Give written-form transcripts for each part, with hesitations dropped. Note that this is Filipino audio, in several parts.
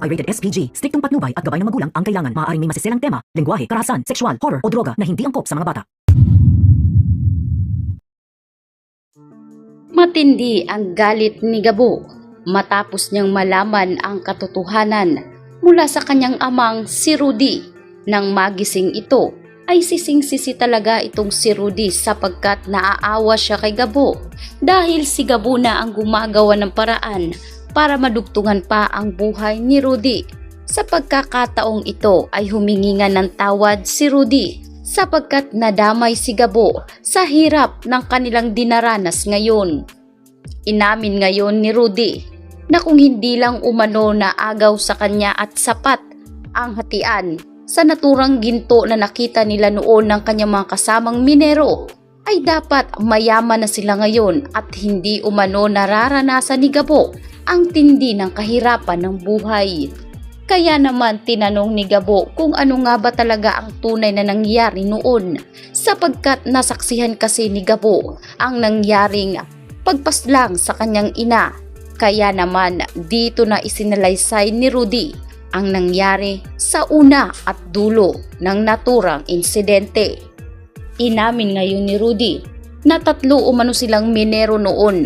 ay rated SPG. Striktong patnubay at gabay ng magulang ang kailangan. Maaaring may masiselang tema, lengguwahe, karahasan, sexual, horror o droga na hindi angkop sa mga bata. Matindi ang galit ni Gabo matapos niyang malaman ang katotohanan mula sa kanyang amang si Rudy. Nang magising ito ay sising-sisi talaga itong si Rudy sapagkat naaawa siya kay Gabo dahil si Gabo na ang gumagawa ng paraan para madugtungan pa ang buhay ni Rudy. Sa pagkakataong ito ay humingi nga ng tawad si Rudy sapagkat nadamay si Gabo sa hirap ng kanilang dinaranas ngayon. Inamin ngayon ni Rudy na kung hindi lang umano na agaw sa kanya at sapat ang hatian sa naturang ginto na nakita nila noon ng kanyang mga kasamang minero, ay dapat mayaman na sila ngayon at hindi umano nararanasan ni Gabo ang tindi ng kahirapan ng buhay. Kaya naman tinanong ni Gabo kung ano nga ba talaga ang tunay na nangyari noon sapagkat nasaksihan kasi ni Gabo ang nangyaring pagpaslang sa kanyang ina. Kaya naman dito na isinalaysay ni Rudy ang nangyari sa una at dulo ng naturang insidente. Inamin ngayon ni Rudy na 3 umano silang minero noon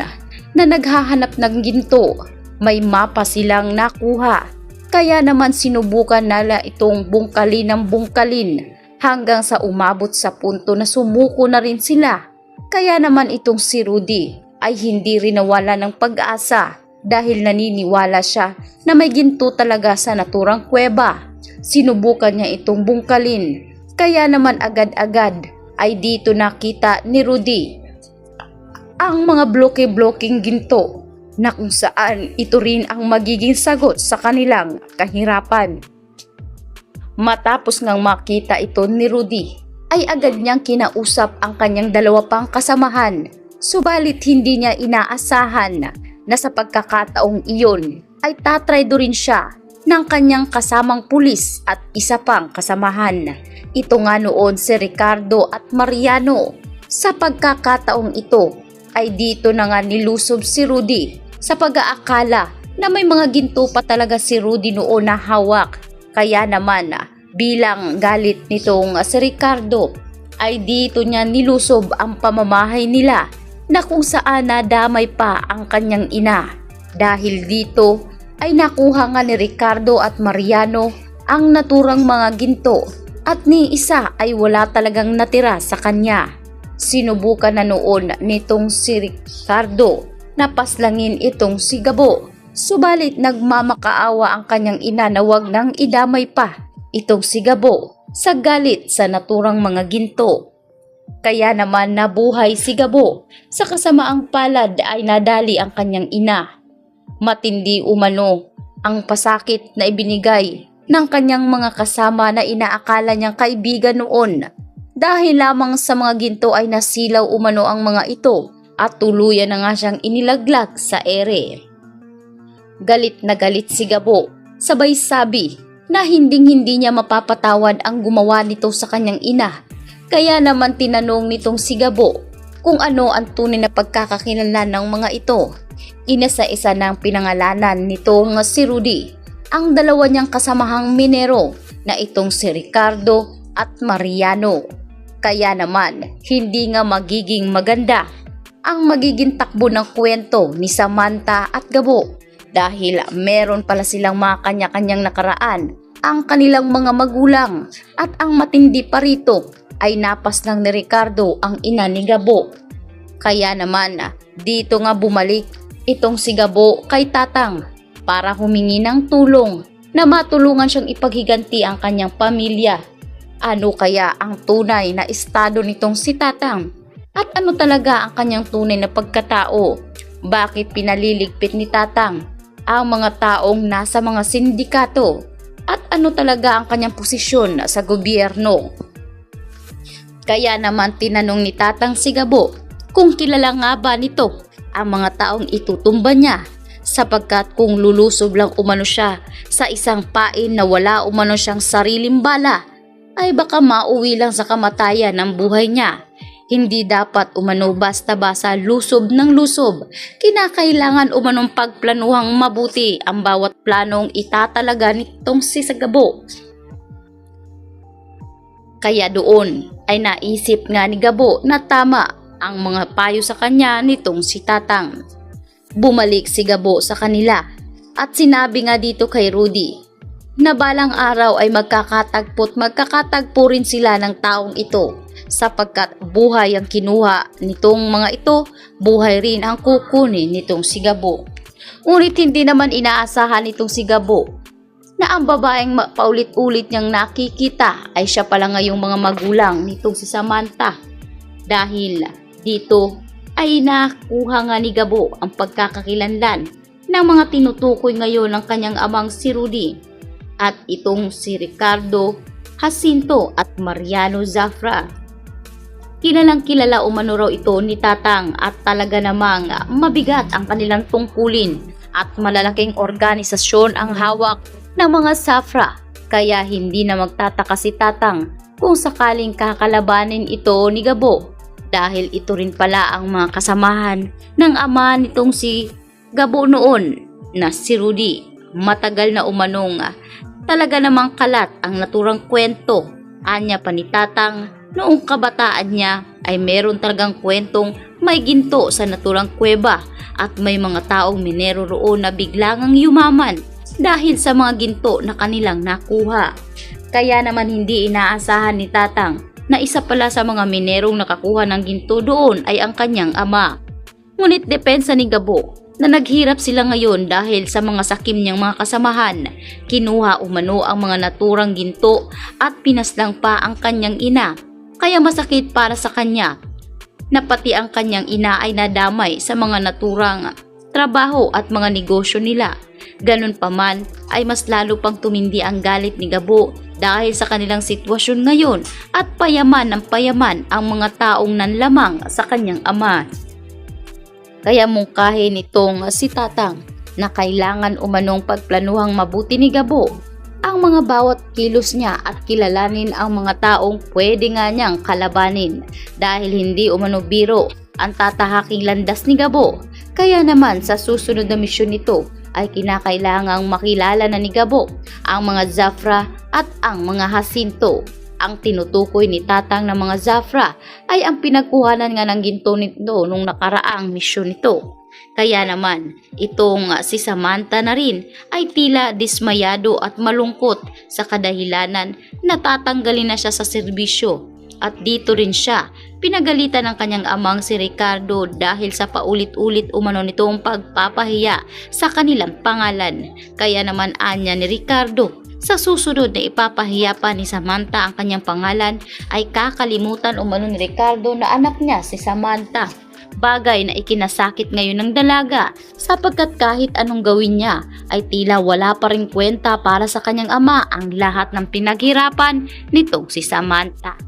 na naghahanap ng ginto. May mapa silang nakuha. Kaya naman sinubukan nila itong bungkalin ng bungkalin hanggang sa umabot sa punto na sumuko na rin sila. Kaya naman itong si Rudy ay hindi rin nawala ng pag-asa dahil naniniwala siya na may ginto talaga sa naturang kuweba. Sinubukan niya itong bungkalin. Kaya naman agad-agad ay dito nakita ni Rudy ang mga bloke-blokeng ginto na kung saan ito rin ang magiging sagot sa kanilang kahirapan. Matapos ngang makita ito ni Rudy, ay agad niyang kinausap ang kanyang 2 pang kasamahan. Subalit hindi niya inaasahan na sa pagkakataong iyon ay tatraydo rin siya ng kanyang kasamang pulis at isa pang kasamahan. Ito nga noon si Ricardo at Mariano. Sa pagkakataong ito ay dito na nga nilusob si Rudy sa pag-aakala na may mga ginto pa talaga si Rudy noon na hawak. Kaya naman bilang galit nitong si Ricardo ay dito niya nilusob ang pamamahay nila na kung saan nadamay pa ang kanyang ina. Dahil dito ay nakuha nga ni Ricardo at Mariano ang naturang mga ginto at ni isa ay wala talagang natira sa kanya. Sinubukan na noon nitong si Ricardo na paslangin itong si Gabo. Subalit nagmamakaawa ang kanyang ina na wag nang idamay pa itong si Gabo sa galit sa naturang mga ginto. Kaya naman nabuhay si Gabo. Sa kasamaang palad ay nadali ang kanyang ina. Matindi umano ang pasakit na ibinigay ng kanyang mga kasama na inaakala niyang kaibigan noon. Dahil lamang sa mga ginto ay nasilaw umano ang mga ito at tuluyan na nga siyang inilaglag sa ere. Galit na galit si Gabo. Sabay sabi na hinding-hindi niya mapapatawad ang gumawa nito sa kanyang ina. Kaya naman tinanong nitong si Gabo kung ano ang tunay na pagkakakilanlan ng mga ito. Inasa-isa ng pinangalanan nitong si Rudy ang 2 niyang kasamahang minero na itong si Ricardo at Mariano. Kaya naman hindi nga magiging maganda ang magiging takbo ng kwento ni Samantha at Gabo dahil meron pala silang mga kanya-kanyang nakaraan. Ang kanilang mga magulang at ang matindi pa rito ay napas lang ni Ricardo ang ina ni Gabo. Kaya naman dito nga bumalik itong si Gabo kay Tatang para humingi ng tulong na matulungan siyang ipaghiganti ang kanyang pamilya. Ano kaya ang tunay na estado nitong si Tatang? At ano talaga ang kanyang tunay na pagkatao? Bakit pinaliligpit ni Tatang ang mga taong nasa mga sindikato? At ano talaga ang kanyang posisyon sa gobyerno? Kaya naman tinanong ni Tatang si Gabo kung kilala nga ba nito ang mga taong itutumba niya sapagkat kung lulusob lang umano siya sa isang pain na wala umano siyang sariling bala ay baka mauwi lang sa kamatayan ng buhay niya. Hindi dapat umano basta-basta lusob ng lusob. Kinakailangan umanong pagplanuhang mabuti ang bawat planong itatalaga nitong si Gabo. Kaya doon ay naisip nga ni Gabo na tama ang mga payo sa kanya nitong si Tatang. Bumalik si Gabo sa kanila at sinabi nga dito kay Rudy na balang araw ay magkakatagpo rin sila ng taong ito sapagkat buhay ang kinuha nitong mga ito, buhay rin ang kukunin nitong si Gabo. Ngunit hindi naman inaasahan nitong si Gabo na ang babaeng paulit-ulit niyang nakikita ay siya pala ngayong mga magulang nitong si Samantha. Dahil dito ay nakuha nga ni Gabo ang pagkakakilanlan ng mga tinutukoy ngayon ng kanyang amang si Rudy at itong si Ricardo, Jacinto at Mariano Zafra. Kilalang kilala umano raw ito ni Tatang at talaga namang mabigat ang kanilang tungkulin at malalaking organisasyon ang hawak ng mga Zafra, kaya hindi na magtataka si Tatang kung sakaling kakalabanin ito ni Gabo dahil ito rin pala ang mga kasamahan ng ama nitong si Gabo noon na si Rudy. Matagal na umanong talaga namang kalat ang naturang kwento. Anya pa ni Tatang noong kabataan niya ay meron talagang kwentong may ginto sa naturang kuweba at may mga taong minero roon na biglangang yumaman dahil sa mga ginto na kanilang nakuha. Kaya naman hindi inaasahan ni Tatang na isa pala sa mga minerong nakakuha ng ginto doon ay ang kanyang ama. Ngunit depensa ni Gabo na naghirap sila ngayon dahil sa mga sakim niyang mga kasamahan. Kinuha umano ang mga naturang ginto at pinaslang pa ang kanyang ina. Kaya masakit para sa kanya na pati ang kanyang ina ay nadamay sa mga naturang trabaho at mga negosyo nila. Ganun pa man ay mas lalo pang tumindi ang galit ni Gabo dahil sa kanilang sitwasyon ngayon at payaman ng payaman ang mga taong nanlamang sa kanyang ama. Kaya mungkahi nitong si Tatang na kailangan umanong pagplanuhang mabuti ni Gabo ang mga bawat kilos niya at kilalanin ang mga taong pwede nga niyang kalabanin dahil hindi umano biro ang tatahaking landas ni Gabo. Kaya naman sa susunod na misyon nito ay kinakailangang makilala na ni Gabo ang mga Zafra at ang mga Jacinto. Ang tinutukoy ni Tatang ng mga Zafra ay ang pinagkuhanan nga ng ginto nito nung nakaraang misyon nito. Kaya naman itong si Samantha na rin ay tila dismayado at malungkot sa kadahilanan na tatanggalin na siya sa serbisyo. At dito rin siya pinagalitan ng kanyang amang si Ricardo dahil sa paulit-ulit umano nitong pagpapahiya sa kanilang pangalan. Kaya naman anya ni Ricardo, sa susunod na ipapahiya pa ni Samantha ang kanyang pangalan ay kakalimutan umano ni Ricardo na anak niya si Samantha. Bagay na ikinasakit ngayon ng dalaga sapagkat kahit anong gawin niya ay tila wala pa rin kwenta para sa kanyang ama ang lahat ng pinaghirapan nitong si Samantha.